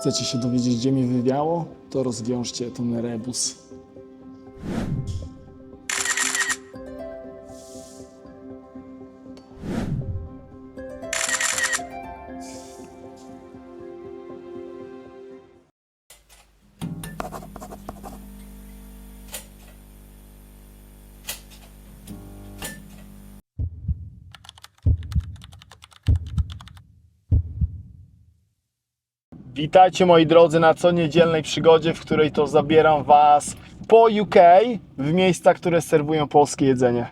Chcecie się dowiedzieć, gdzie mi wywiało? To rozwiążcie ten rebus. Witajcie moi drodzy na co niedzielnej przygodzie, w której to zabieram Was po UK w miejsca, które serwują polskie jedzenie.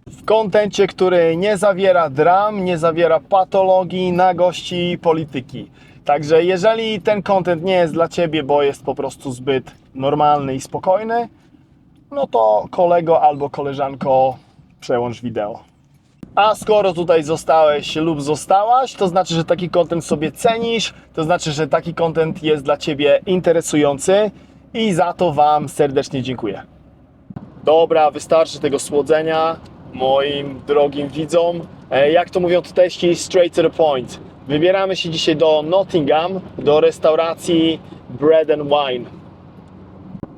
W kontencie, który nie zawiera dram, nie zawiera patologii, nagości i polityki. Także jeżeli ten kontent nie jest dla Ciebie, bo jest po prostu zbyt normalny i spokojny, no to kolego albo koleżanko, przełącz wideo. A skoro tutaj zostałeś lub zostałaś, to znaczy, że taki content sobie cenisz, to znaczy, że taki content jest dla Ciebie interesujący i za to Wam serdecznie dziękuję. Dobra, wystarczy tego słodzenia moim drogim widzom. Jak to mówią tutejsi, straight to the point. Wybieramy się dzisiaj do Nottingham, do restauracji Bread and Wine.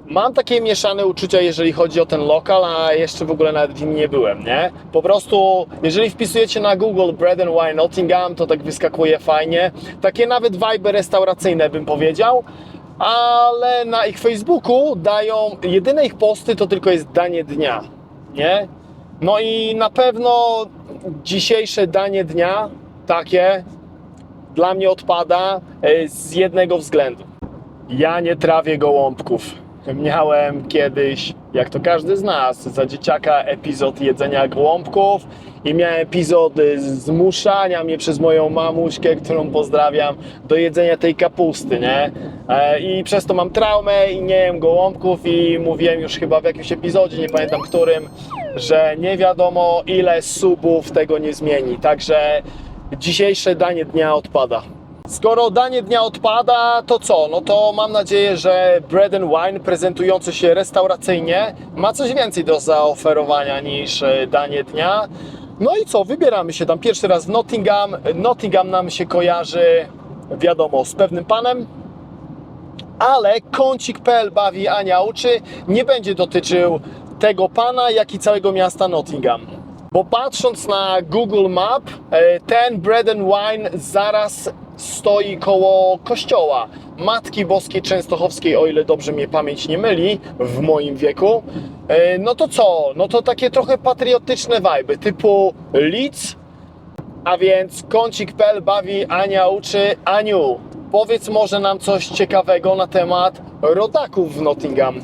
Mam takie mieszane uczucia, jeżeli chodzi o ten lokal, a jeszcze w ogóle nawet w nim nie byłem, nie? Po prostu, jeżeli wpisujecie na Google Bread and Wine Nottingham, to tak wyskakuje fajnie. Takie nawet vibe restauracyjne bym powiedział, ale na ich Facebooku dają, jedyne ich posty to tylko jest danie dnia, nie? No i na pewno dzisiejsze danie dnia, takie, dla mnie odpada z jednego względu. Ja nie trawię gołąbków. Miałem kiedyś, jak to każdy z nas, za dzieciaka epizod jedzenia gołąbków i miałem epizod zmuszania mnie przez moją mamuśkę, którą pozdrawiam, do jedzenia tej kapusty, nie? I przez to mam traumę i nie jem gołąbków i mówiłem już chyba w jakimś epizodzie, nie pamiętam którym, że nie wiadomo ile subów tego nie zmieni, także dzisiejsze danie dnia odpada. Skoro danie dnia odpada, to co? No to mam nadzieję, że Bread and Wine prezentujący się restauracyjnie ma coś więcej do zaoferowania niż danie dnia. No i co? Wybieramy się tam pierwszy raz w Nottingham. Nottingham nam się kojarzy, wiadomo, z pewnym panem, ale kącik.pl bawi Ania uczy nie będzie dotyczył tego pana, jak i całego miasta Nottingham. Bo patrząc na Google Map, ten Bread and Wine zaraz stoi koło kościoła Matki Boskiej Częstochowskiej, o ile dobrze mnie pamięć nie myli, w moim wieku. No to co? No to takie trochę patriotyczne vibe, typu Leeds, a więc kącik.pl bawi Ania uczy. Aniu, powiedz może nam coś ciekawego na temat rodaków w Nottingham.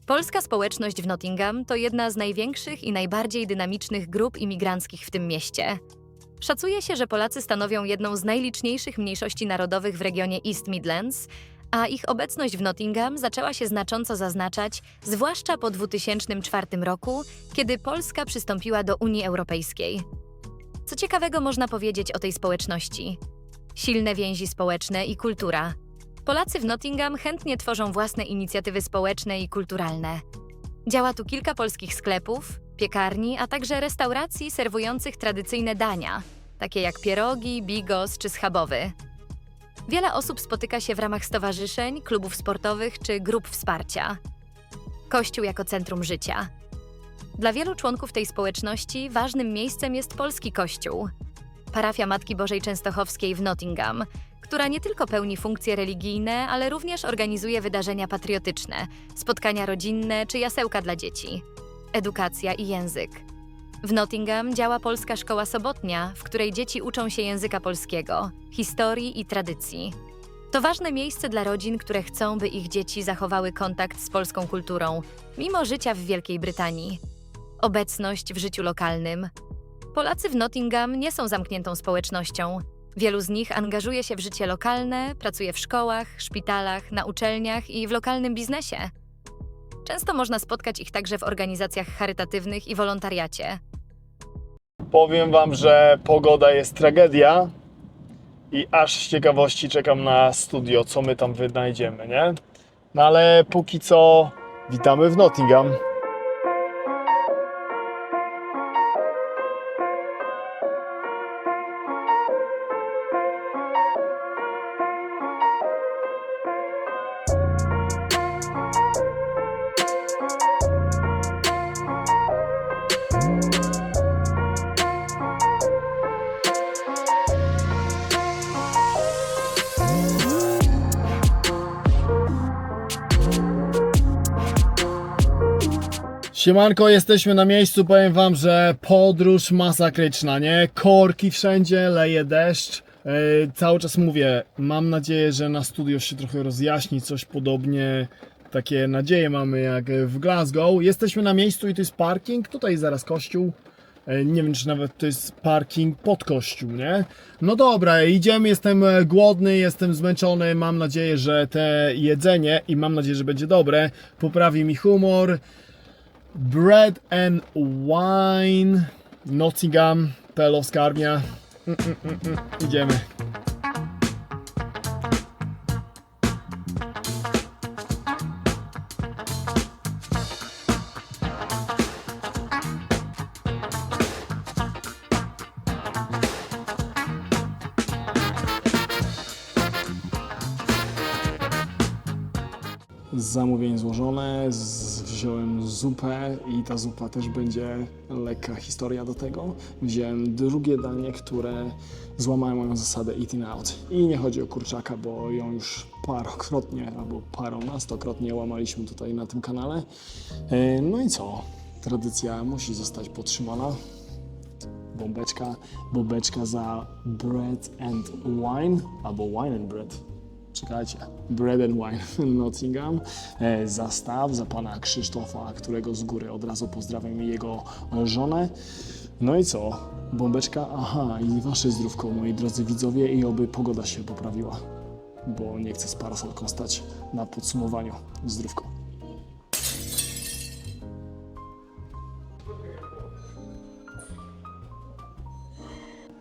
Polska społeczność w Nottingham to jedna z największych i najbardziej dynamicznych grup imigranckich w tym mieście. Szacuje się, że Polacy stanowią jedną z najliczniejszych mniejszości narodowych w regionie East Midlands, a ich obecność w Nottingham zaczęła się znacząco zaznaczać, zwłaszcza po 2004 roku, kiedy Polska przystąpiła do Unii Europejskiej. Co ciekawego można powiedzieć o tej społeczności? Silne więzi społeczne i kultura. Polacy w Nottingham chętnie tworzą własne inicjatywy społeczne i kulturalne. Działa tu kilka polskich sklepów, piekarni, a także restauracji serwujących tradycyjne dania, takie jak pierogi, bigos czy schabowy. Wiele osób spotyka się w ramach stowarzyszeń, klubów sportowych czy grup wsparcia. Kościół jako centrum życia. Dla wielu członków tej społeczności ważnym miejscem jest polski kościół. Parafia Matki Bożej Częstochowskiej w Nottingham, która nie tylko pełni funkcje religijne, ale również organizuje wydarzenia patriotyczne, spotkania rodzinne czy jasełka dla dzieci. Edukacja i język. W Nottingham działa Polska Szkoła Sobotnia, w której dzieci uczą się języka polskiego, historii i tradycji. To ważne miejsce dla rodzin, które chcą, by ich dzieci zachowały kontakt z polską kulturą, mimo życia w Wielkiej Brytanii. Obecność w życiu lokalnym. Polacy w Nottingham nie są zamkniętą społecznością. Wielu z nich angażuje się w życie lokalne, pracuje w szkołach, szpitalach, na uczelniach i w lokalnym biznesie. Często można spotkać ich także w organizacjach charytatywnych i wolontariacie. Powiem Wam, że pogoda jest tragedia i aż z ciekawości czekam na studio, co my tam wynajdziemy, nie? No ale póki co witamy w Nottingham. Siemanko, jesteśmy na miejscu, powiem wam, że podróż masakryczna, nie? Korki wszędzie, leje deszcz. Cały czas mówię, mam nadzieję, że na studio się trochę rozjaśni, coś podobnie, takie nadzieje mamy jak w Glasgow. Jesteśmy na miejscu i to jest parking, tutaj zaraz kościół. Nie wiem, czy nawet to jest parking pod kościół, nie? No dobra, idziemy, jestem głodny, jestem zmęczony, mam nadzieję, że te jedzenie i mam nadzieję, że będzie dobre, poprawi mi humor. Bread and Wine, Nottingham, Pelowska Armia. Idziemy. Zamówienie złożone, wziąłem zupę i ta zupa też będzie lekka historia do tego. Wziąłem drugie danie, które złamało moją zasadę eating out. I nie chodzi o kurczaka, bo ją już parokrotnie albo paronastokrotnie łamaliśmy tutaj na tym kanale. No i co? Tradycja musi zostać podtrzymana. Bombeczka za bread and wine, albo wine and bread. Czekajcie, Bread and Wine Nottingham, zastaw za pana Krzysztofa, którego z góry od razu pozdrawiam i jego żonę. No i co? Bombeczka, aha, i wasze zdrówko, moi drodzy widzowie, i oby pogoda się poprawiła, bo nie chcę z parasolką stać na podsumowaniu. Zdrówko.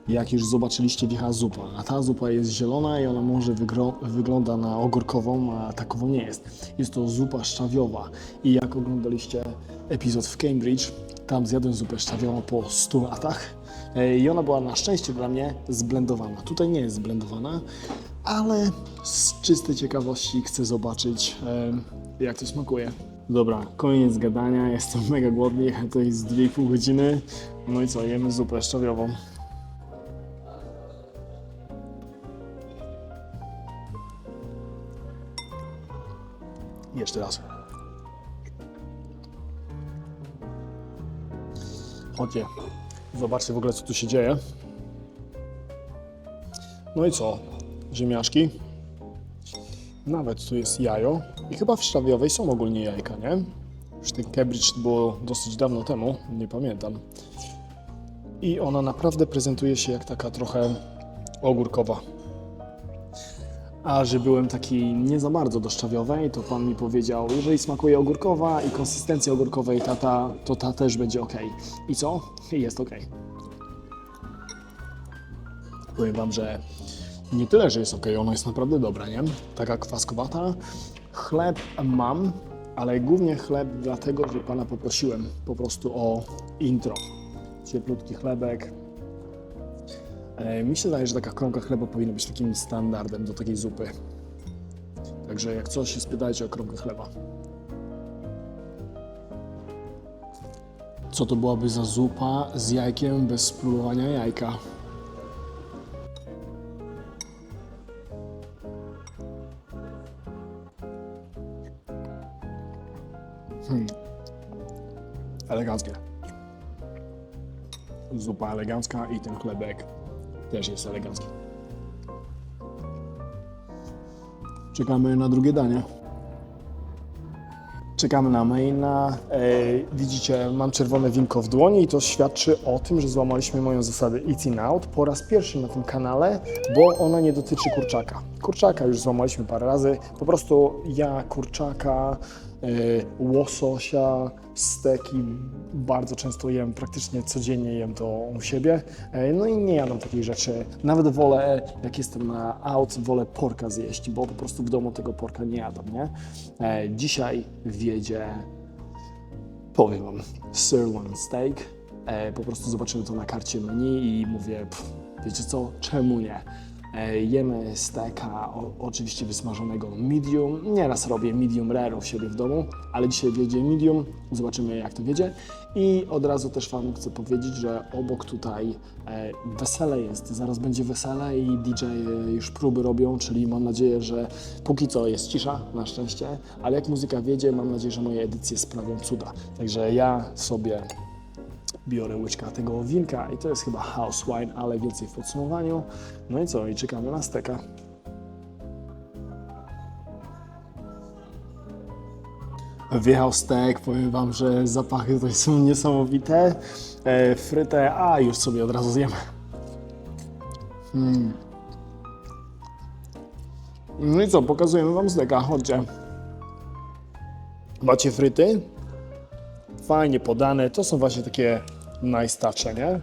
Jak już zobaczyliście, wjechała zupa, a ta zupa jest zielona i ona może wygląda na ogórkową, a takową nie jest. Jest to zupa szczawiowa i jak oglądaliście epizod w Cambridge, tam zjadłem zupę szczawiową po 100 latach i ona była na szczęście dla mnie zblendowana. Tutaj nie jest zblendowana, ale z czystej ciekawości chcę zobaczyć, jak to smakuje. Dobra, koniec gadania, jestem mega głodny, jechałem tutaj z 2,5 godziny. No i co, jemy zupę szczawiową. Jeszcze raz. Chodźcie, zobaczcie w ogóle, co tu się dzieje. No i co? Ziemniaczki. Nawet tu jest jajo. I chyba w szczawiowej są ogólnie jajka, nie? Już ten Cambridge było dosyć dawno temu, nie pamiętam. I ona naprawdę prezentuje się jak taka trochę ogórkowa. A że byłem taki nie za bardzo do szczawiowej, to pan mi powiedział, jeżeli smakuje ogórkowa i konsystencja ogórkowej to ta też będzie ok. I co? Jest ok. Powiem wam, że nie tyle, że jest ok, ona jest naprawdę dobra, nie? Taka kwaskowata. Chleb mam, ale głównie chleb dlatego, że pana poprosiłem po prostu o intro. Cieplutki chlebek. Mi się zdaje, że taka kromka chleba powinna być takim standardem do takiej zupy. Także jak coś, spytajcie o kromkę chleba. Co to byłaby za zupa z jajkiem bez spróbowania jajka? Eleganckie. Zupa elegancka i ten chlebek też jest elegancki. Czekamy na drugie danie. Czekamy na maina. Widzicie, mam czerwone winko w dłoni i to świadczy o tym, że złamaliśmy moją zasadę eating out po raz pierwszy na tym kanale, bo ona nie dotyczy kurczaka. Kurczaka już złamaliśmy parę razy. Po prostu ja kurczaka, łososia, steki bardzo często jem, praktycznie codziennie jem to u siebie. No i nie jadam takich rzeczy. Nawet wolę, jak jestem na out, wolę porka zjeść, bo po prostu w domu tego porka nie jadam, nie? Dzisiaj wiedzie, powiem wam, sirloin steak. Po prostu zobaczymy to na karcie menu i mówię, wiecie co, czemu nie? Jemy steka, oczywiście wysmażonego medium. Nieraz robię medium rare u siebie w domu, ale dzisiaj wiedzie medium. Zobaczymy, jak to wiedzie. I od razu też Wam chcę powiedzieć, że obok tutaj wesele jest. Zaraz będzie wesele i DJ już próby robią, czyli mam nadzieję, że póki co jest cisza, na szczęście, ale jak muzyka wiedzie, mam nadzieję, że moje edycje sprawią cuda. Także ja sobie biorę łyczka tego winka i to jest chyba house wine, ale więcej w podsumowaniu. No i co? I czekamy na steka. Wjechał stek, powiem Wam, że zapachy tutaj są niesamowite. Frytę, a już sobie od razu zjemy. No i co? Pokazujemy Wam steka, chodźcie. Macie fryty? Fajnie podane, to są właśnie takie najstarsze, nie?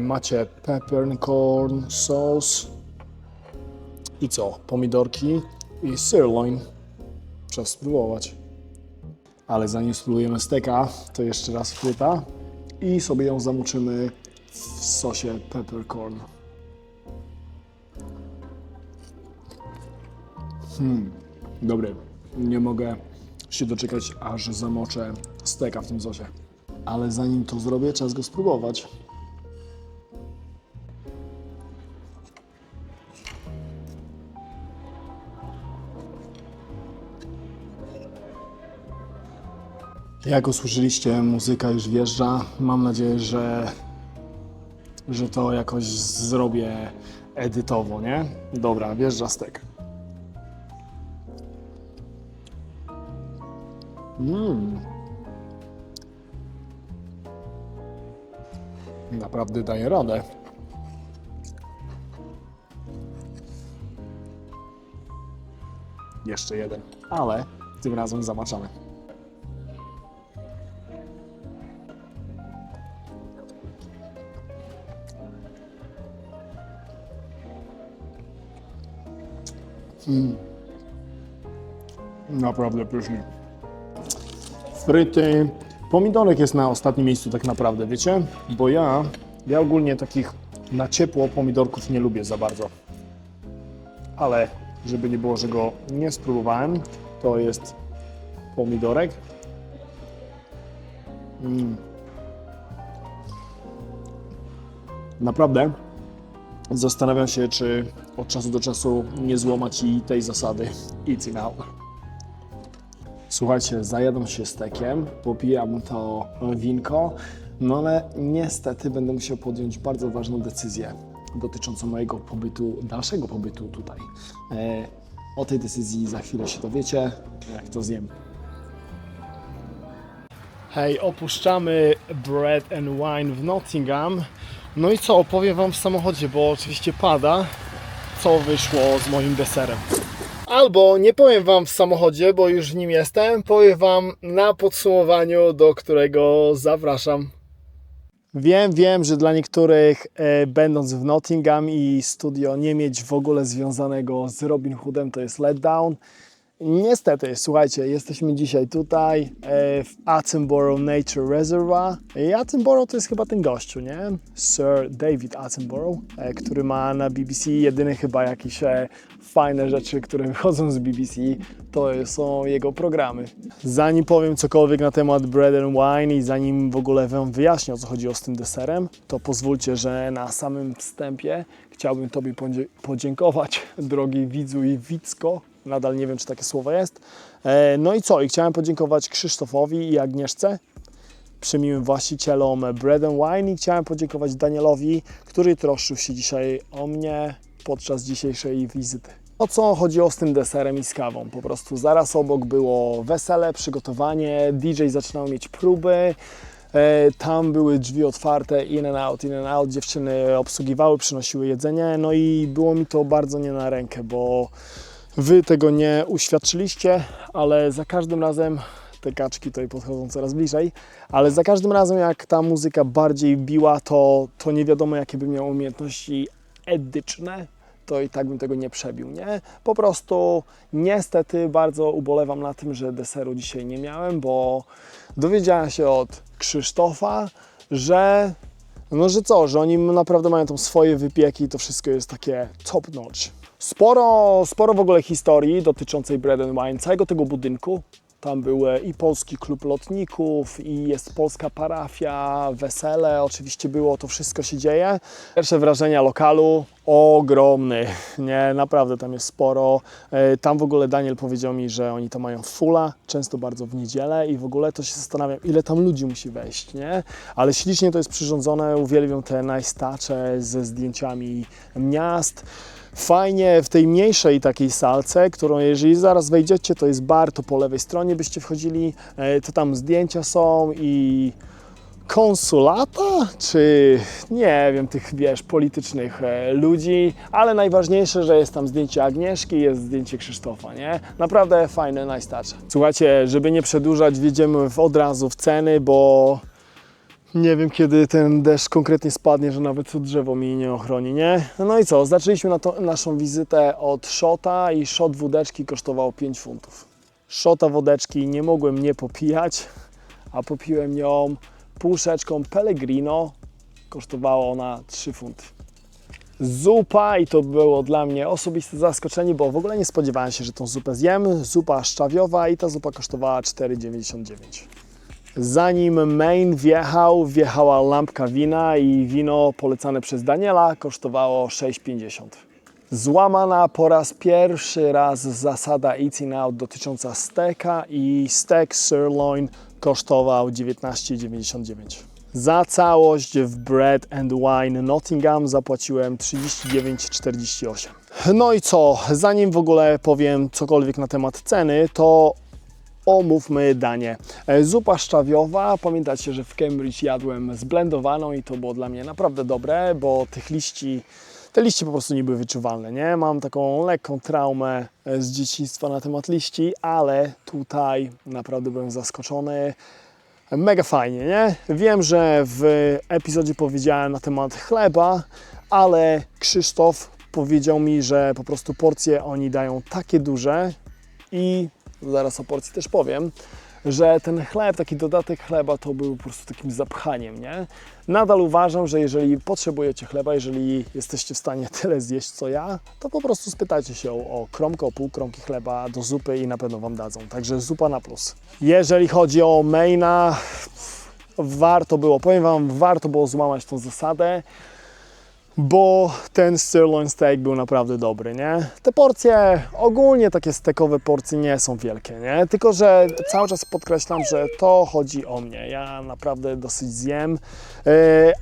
Macie peppercorn sauce i co? Pomidorki i sirloin. Trzeba spróbować. Ale zanim spróbujemy steka, to jeszcze raz fryta i sobie ją zamoczymy w sosie peppercorn. Dobry. Nie mogę się doczekać, aż zamoczę steka w tym sosie. Ale zanim to zrobię, czas go spróbować. Jak usłyszeliście, muzyka już wjeżdża. Mam nadzieję, że to jakoś zrobię edytowo, nie? Dobra, wjeżdża stek. Naprawdę daje radę. Jeszcze jeden, ale tym razem zamaczamy. Naprawdę pysznie. Fryty. Pomidorek jest na ostatnim miejscu tak naprawdę, wiecie? Bo ja ogólnie takich na ciepło pomidorków nie lubię za bardzo. Ale żeby nie było, że go nie spróbowałem, to jest pomidorek. Naprawdę zastanawiam się, czy od czasu do czasu nie złamać i tej zasady. Eating out. Słuchajcie, zajadam się stekiem, popijam to winko, no ale niestety będę musiał podjąć bardzo ważną decyzję dotyczącą mojego pobytu, dalszego pobytu tutaj. O tej decyzji za chwilę się dowiecie, jak to zjem. Hej, opuszczamy Bread and Wine w Nottingham. No i co, opowiem Wam w samochodzie, bo oczywiście pada, co wyszło z moim deserem. Albo nie powiem Wam w samochodzie, bo już w nim jestem, powiem Wam na podsumowaniu, do którego zapraszam. Wiem, że dla niektórych będąc w Nottingham i studio nie mieć w ogóle związanego z Robin Hoodem to jest letdown. Niestety, słuchajcie, jesteśmy dzisiaj tutaj w Attenborough Nature Reservoir. I Attenborough to jest chyba ten gościu, nie? Sir David Attenborough, który ma na BBC jedyne chyba jakieś fajne rzeczy, które wychodzą z BBC, to są jego programy. Zanim powiem cokolwiek na temat Bread and Wine i zanim w ogóle Wam wyjaśnię, o co chodzi z tym deserem, to pozwólcie, że na samym wstępie chciałbym Tobie podziękować, drogi widzu i widzko. Nadal nie wiem, czy takie słowo jest. No i co? I chciałem podziękować Krzysztofowi i Agnieszce, przemiłym właścicielom Bread and Wine, i chciałem podziękować Danielowi, który troszczył się dzisiaj o mnie podczas dzisiejszej wizyty. O co chodziło z tym deserem i z kawą? Po prostu zaraz obok było wesele, przygotowanie, DJ zaczynał mieć próby. Tam były drzwi otwarte, in and out, dziewczyny obsługiwały, przynosiły jedzenie, no i było mi to bardzo nie na rękę, bo Wy tego nie uświadczyliście, ale za każdym razem, te kaczki tutaj podchodzą coraz bliżej, ale za każdym razem jak ta muzyka bardziej biła, to nie wiadomo jakie bym miał umiejętności edyczne, to i tak bym tego nie przebił, nie? Po prostu niestety bardzo ubolewam na tym, że deseru dzisiaj nie miałem, bo dowiedziałem się od Krzysztofa, że No, że co, że oni naprawdę mają tam swoje wypieki i to wszystko jest takie top notch. Sporo w ogóle historii dotyczącej Bread and Wine, całego tego budynku. Tam był i polski klub lotników, i jest polska parafia, wesele, oczywiście było, to wszystko się dzieje. Pierwsze wrażenia lokalu, ogromny, nie, naprawdę tam jest sporo. Tam w ogóle Daniel powiedział mi, że oni tam mają fulla, często bardzo w niedzielę i w ogóle to się zastanawiam, ile tam ludzi musi wejść, nie? Ale ślicznie to jest przyrządzone, uwielbiam te nice touche ze zdjęciami miast. Fajnie w tej mniejszej takiej salce, którą jeżeli zaraz wejdziecie, to jest bar, to po lewej stronie byście wchodzili, to tam zdjęcia są i konsulata, czy nie wiem, tych wiesz, politycznych ludzi, ale najważniejsze, że jest tam zdjęcie Agnieszki, jest zdjęcie Krzysztofa, nie? Naprawdę fajne, nice touch. Słuchajcie, żeby nie przedłużać, wjedziemy od razu w ceny, bo nie wiem, kiedy ten deszcz konkretnie spadnie, że nawet to drzewo mi nie ochroni, nie? No i co, zaczęliśmy naszą wizytę od shota i shot wódeczki kosztował 5 funtów. Shota wódeczki nie mogłem nie popijać, a popiłem ją puszeczką Pellegrino, kosztowała ona 3 funty. Zupa i to było dla mnie osobiste zaskoczenie, bo w ogóle nie spodziewałem się, że tą zupę zjem. Zupa szczawiowa i ta zupa kosztowała 4,99. Zanim main wjechała lampka wina i wino polecane przez Daniela kosztowało 6,50. Złamana po raz pierwszy zasada Eating Out dotycząca steka i steak sirloin kosztował 19,99. Za całość w Bread and Wine Nottingham zapłaciłem 39,48. No i co, zanim w ogóle powiem cokolwiek na temat ceny, to omówmy danie. Zupa szczawiowa, pamiętacie, że w Cambridge jadłem zblendowaną i to było dla mnie naprawdę dobre, bo te liście po prostu nie były wyczuwalne, nie? Mam taką lekką traumę z dzieciństwa na temat liści, ale tutaj naprawdę byłem zaskoczony. Mega fajnie, nie? Wiem, że w epizodzie powiedziałem na temat chleba, ale Krzysztof powiedział mi, że po prostu porcje oni dają takie duże i zaraz o porcji też powiem, że ten chleb, taki dodatek chleba to był po prostu takim zapchaniem, nie? Nadal uważam, że jeżeli potrzebujecie chleba, jeżeli jesteście w stanie tyle zjeść co ja, to po prostu spytajcie się o kromkę, o pół kromki chleba do zupy i na pewno Wam dadzą. Także zupa na plus. Jeżeli chodzi o maina, powiem Wam, warto było złamać tą zasadę, bo ten sirloin steak był naprawdę dobry, nie? Te porcje, ogólnie takie steakowe porcje nie są wielkie, nie? Tylko że cały czas podkreślam, że to chodzi o mnie. Ja naprawdę dosyć zjem,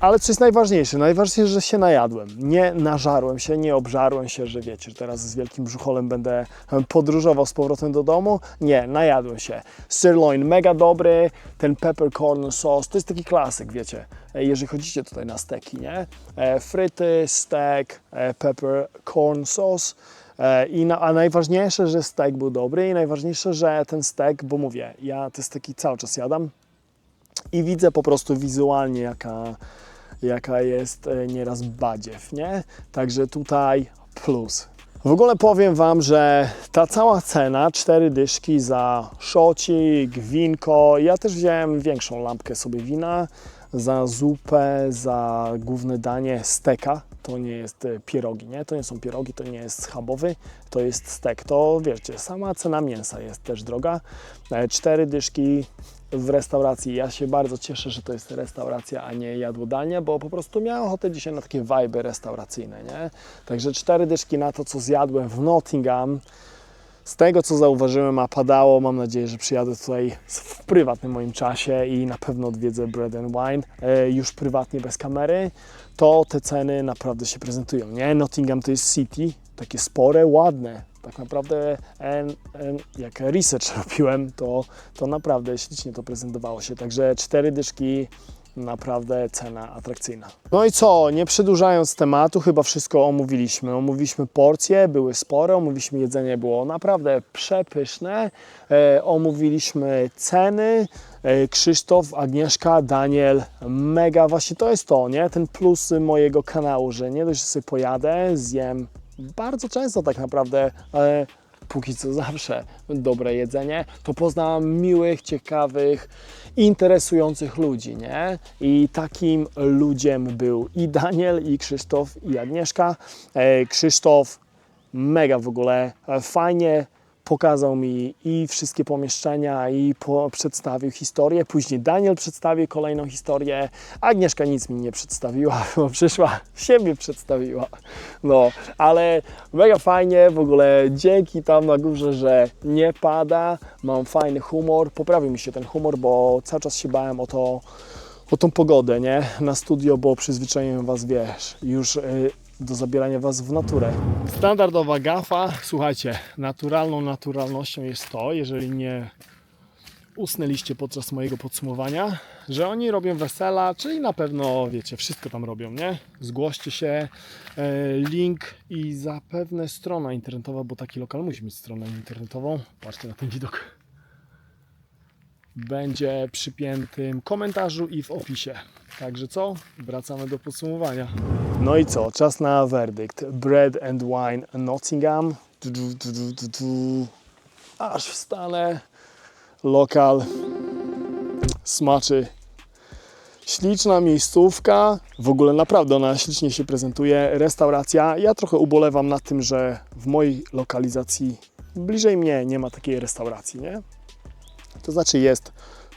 ale co jest najważniejsze? Najważniejsze, że się najadłem. Nie nażarłem się, nie obżarłem się, że wiecie, że teraz z wielkim brzucholem będę podróżował z powrotem do domu. Nie, najadłem się. Sirloin mega dobry, ten peppercorn sauce, to jest taki klasyk, wiecie. Jeżeli chodzicie tutaj na steki, nie? Fryty, stek, peppercorn sauce. A najważniejsze, że stek był dobry i najważniejsze, że ten stek, bo mówię, ja te steki cały czas jadam i widzę po prostu wizualnie, jaka jest nieraz badziew, nie? Także tutaj plus. W ogóle powiem Wam, że ta cała cena, 4 dyszki za szocik, winko, ja też wziąłem większą lampkę sobie wina, za zupę, za główne danie steka. To nie jest pierogi, nie? To nie są pierogi, to nie jest schabowy, to jest stek. To wiecie, sama cena mięsa jest też droga. 4 dyszki w restauracji. Ja się bardzo cieszę, że to jest restauracja, a nie jadłodalnia, bo po prostu miałem ochotę dzisiaj na takie vibe restauracyjne, nie? Także 4 dyszki na to, co zjadłem w Nottingham. Z tego, co zauważyłem, a padało, mam nadzieję, że przyjadę tutaj w prywatnym moim czasie i na pewno odwiedzę Bread and Wine już prywatnie, bez kamery, to te ceny naprawdę się prezentują, nie? Nottingham to jest city, takie spore, ładne. Tak naprawdę jak research robiłem, to naprawdę ślicznie to prezentowało się. Także 4 dyszki, naprawdę cena atrakcyjna. No i co, nie przedłużając tematu, chyba wszystko omówiliśmy. Omówiliśmy porcje, były spore, omówiliśmy jedzenie, było naprawdę przepyszne. Omówiliśmy ceny. Krzysztof, Agnieszka, Daniel, mega, właśnie to jest to, nie? Ten plus mojego kanału, że nie dość, że sobie pojadę, zjem bardzo często tak naprawdę póki co zawsze dobre jedzenie, to poznałam miłych, ciekawych, interesujących ludzi, nie? I takim ludziem był i Daniel, i Krzysztof, i Agnieszka. Krzysztof mega w ogóle, fajnie pokazał mi i wszystkie pomieszczenia i przedstawił historię. Później Daniel przedstawił kolejną historię. Agnieszka nic mi nie przedstawiła, bo przyszła, siebie przedstawiła. No, ale mega fajnie, w ogóle dzięki tam na górze, że nie pada, mam fajny humor. Poprawił mi się ten humor, bo cały czas się bałem o tą pogodę, nie? Na studio, bo przyzwyczaiłem Was, wiesz, już do zabierania Was w naturę. Standardowa gafa, słuchajcie, naturalnością jest to, jeżeli nie usnęliście podczas mojego podsumowania, że oni robią wesela, czyli na pewno, wiecie, wszystko tam robią, nie? Zgłoście się, link i zapewne strona internetowa, bo taki lokal musi mieć stronę internetową. Patrzcie na ten widok. Będzie w przypiętym komentarzu i w opisie. Także co? Wracamy do podsumowania. No i co? Czas na werdykt. Bread and Wine Nottingham. Aż wstanę. Lokal. Smaczy. Śliczna miejscówka. W ogóle naprawdę ona ślicznie się prezentuje. Restauracja. Ja trochę ubolewam nad tym, że w mojej lokalizacji bliżej mnie nie ma takiej restauracji, nie? To znaczy jest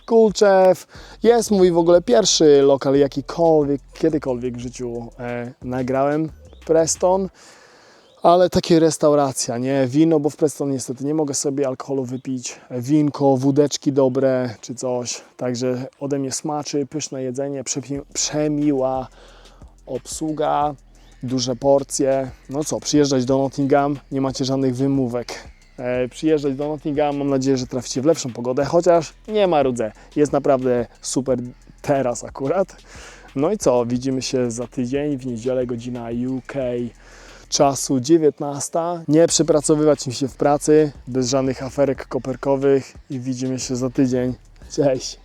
Kulczew, jest mój w ogóle pierwszy lokal jakikolwiek, kiedykolwiek w życiu nagrałem, Preston, ale takie restauracja, nie? Wino, bo w Preston niestety nie mogę sobie alkoholu wypić, winko, wódeczki dobre czy coś, także ode mnie smaczy, pyszne jedzenie, przemiła obsługa, duże porcje. No co, przyjeżdżać do Nottingham, nie macie żadnych wymówek. Przyjeżdżać do Nottingham, mam nadzieję, że traficie w lepszą pogodę, chociaż nie marudzę, jest naprawdę super teraz akurat. No i co, widzimy się za tydzień, w niedzielę, godzina UK, czasu 19. Nie przepracowywać mi się w pracy, bez żadnych aferek koperkowych i widzimy się za tydzień. Cześć!